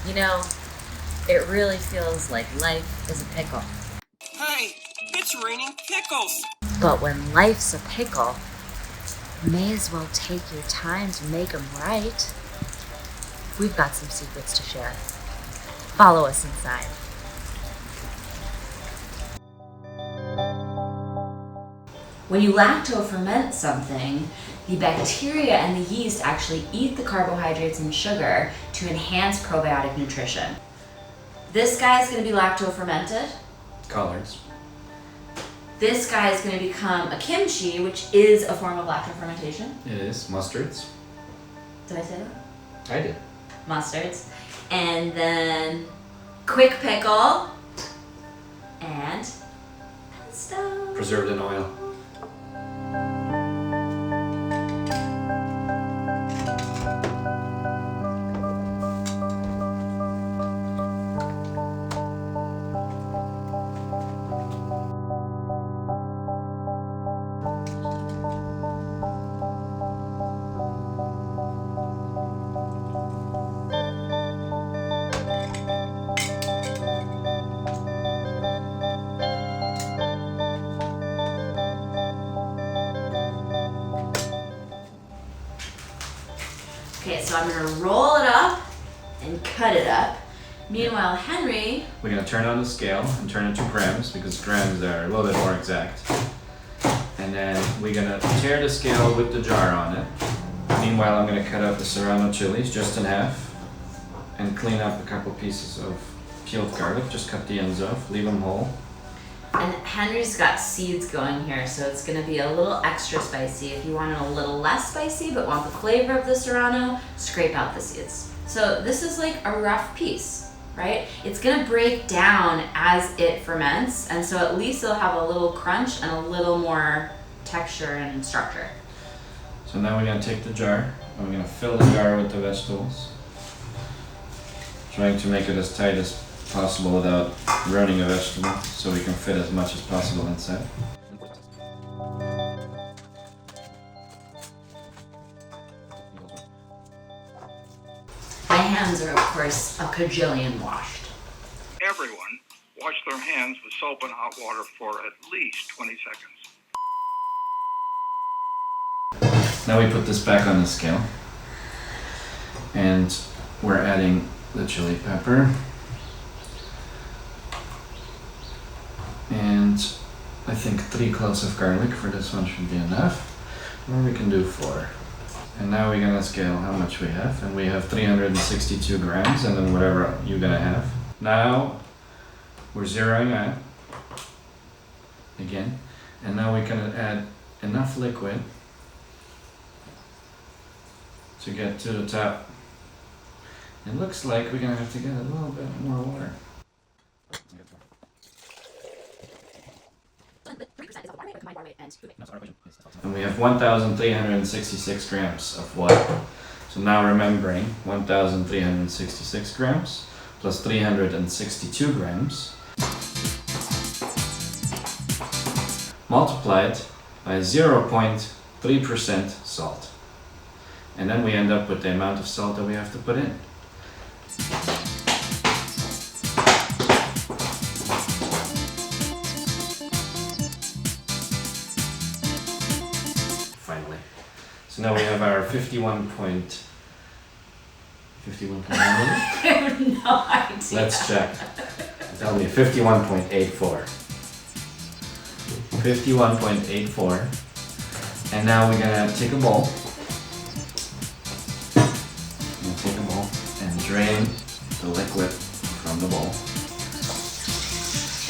You know, it really feels like life is a pickle. Hey, it's raining pickles. But when life's a pickle, you may as well take your time to make them right. We've got some secrets to share. Follow us inside. When you lacto-ferment something, the bacteria and the yeast actually eat the carbohydrates and sugar to enhance probiotic nutrition. This guy is going to be lacto-fermented. Collards. This guy is going to become a kimchi, which is a form of lacto-fermentation. It is. Mustards. Did I say that? I did. Mustards. And then quick pickle and pesto. Preserved in oil. Okay, so I'm gonna roll it up and cut it up. Meanwhile, Henry, We're going to turn on the scale and turn it to grams because grams are a little bit more exact. And then we're going to tear the scale with the jar on it. Meanwhile, I'm going to cut up the serrano chilies just in half and clean up a couple pieces of peeled garlic. Just cut the ends off, leave them whole. and Henry's got seeds going here, so it's gonna be a little extra spicy. If you want it a little less spicy but want the flavor of the serrano, scrape out the seeds. So this is like a rough piece, right? It's gonna break down as it ferments, and so at least it'll have a little crunch and a little more texture and structure. So now we're going to take the jar and we're going to fill the jar with the vegetables. Trying to make it as tight as possible without ruining a vegetable so we can fit as much as possible inside. My hands are, of course, a cajillion washed. Everyone wash their hands with soap and hot water for at least 20 seconds. Now we put this back on the scale and we're adding the chili pepper and I think 3 cloves of garlic for this one should be enough, or we can do 4. And now we're gonna scale how much we have, and we have 362 grams and then whatever you're gonna have. Now we're zeroing out again, and now we're gonna add enough liquid to get to the top. It looks like we're gonna have to get a little bit more water. And we have 1,366 grams of water. So now remembering 1,366 grams plus 362 grams multiplied by 0.3% salt. And then we end up with the amount of salt that we have to put in. Finally. So now we have our 51.9. I have no idea. Let's check. Tell me 51.84. 51.84. And now we're gonna take a bowl. Take a bowl and drain the liquid from the bowl, or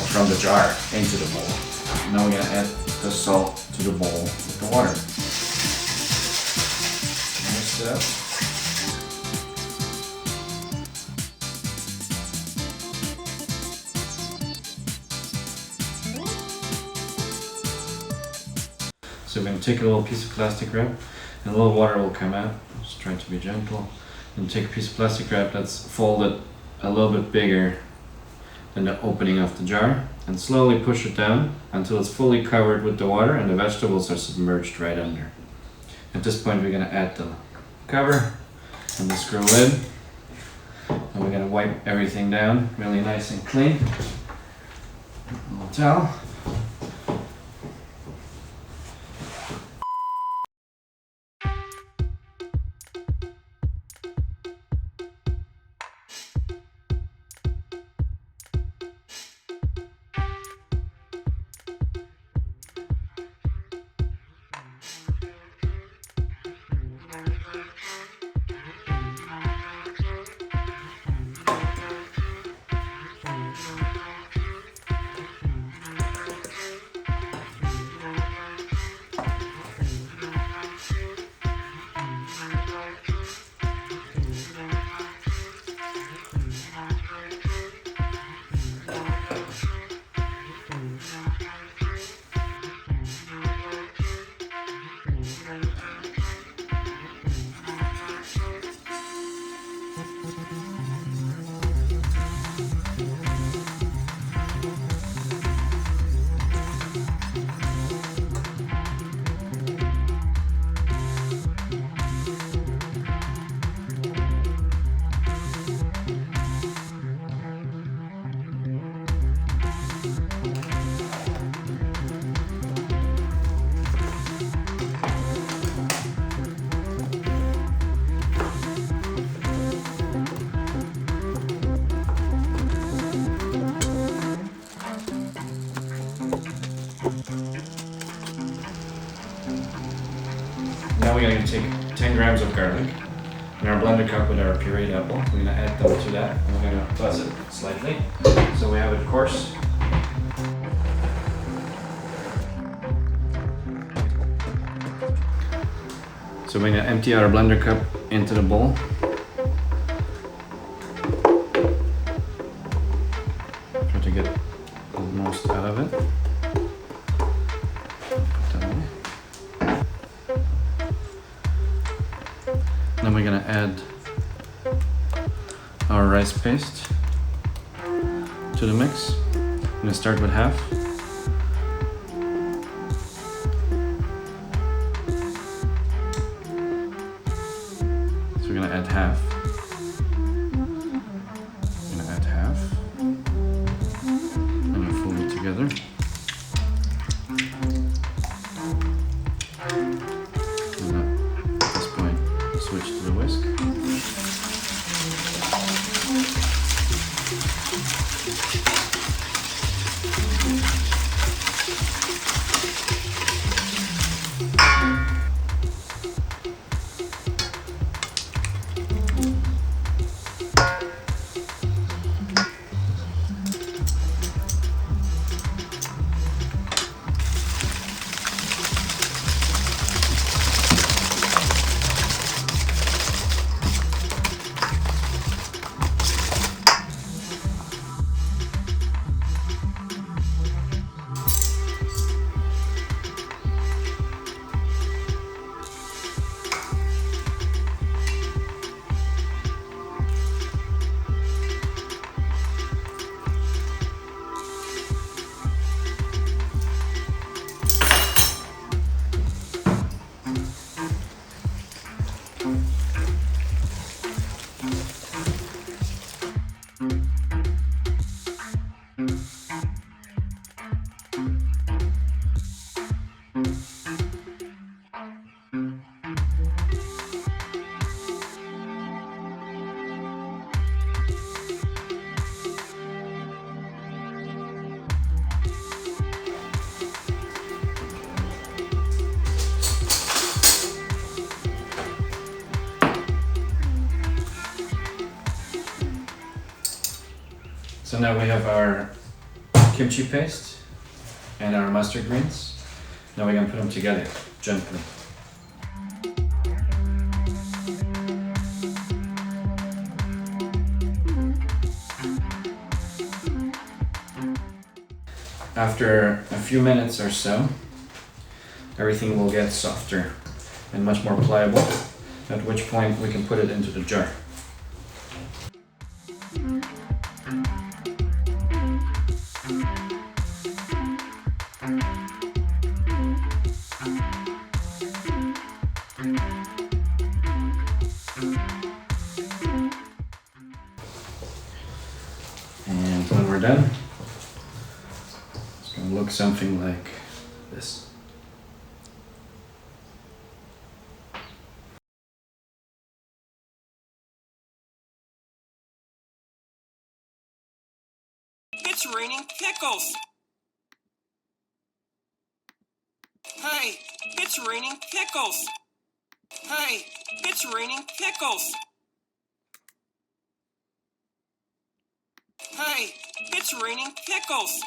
from the jar into the bowl. Now we're gonna add the salt to the bowl with the water. Mix it up. So we're gonna take a little piece of plastic wrap, and a little water will come out. Just try to be gentle. And take a piece of plastic wrap that's folded a little bit bigger than the opening of the jar, and slowly push it down until it's fully covered with the water and the vegetables are submerged right under. At this point we're going to add the cover and the screw lid, And we're gonna wipe everything down really nice and clean. A little towel. Now we're going to take 10 grams of garlic in our blender cup with our pureed apple. We're going to add them to that and we're going to buzz it slightly so we have it coarse. So we're going to empty our blender cup into the bowl. Try to get the most out of it. Then we're gonna add our rice paste to the mix. I'm gonna start with half. So we're gonna add half. We're gonna add half. And we'll fold it together. Switch to the whisk. So now we have our kimchi paste and our mustard greens. Now we're going to put them together gently. After a few minutes or so, everything will get softer and much more pliable, at which point we can put it into the jar. we're done. It's gonna look something like this. It's raining pickles. Hey, it's raining pickles. Hey, it's raining pickles. Hey, it's raining pickles.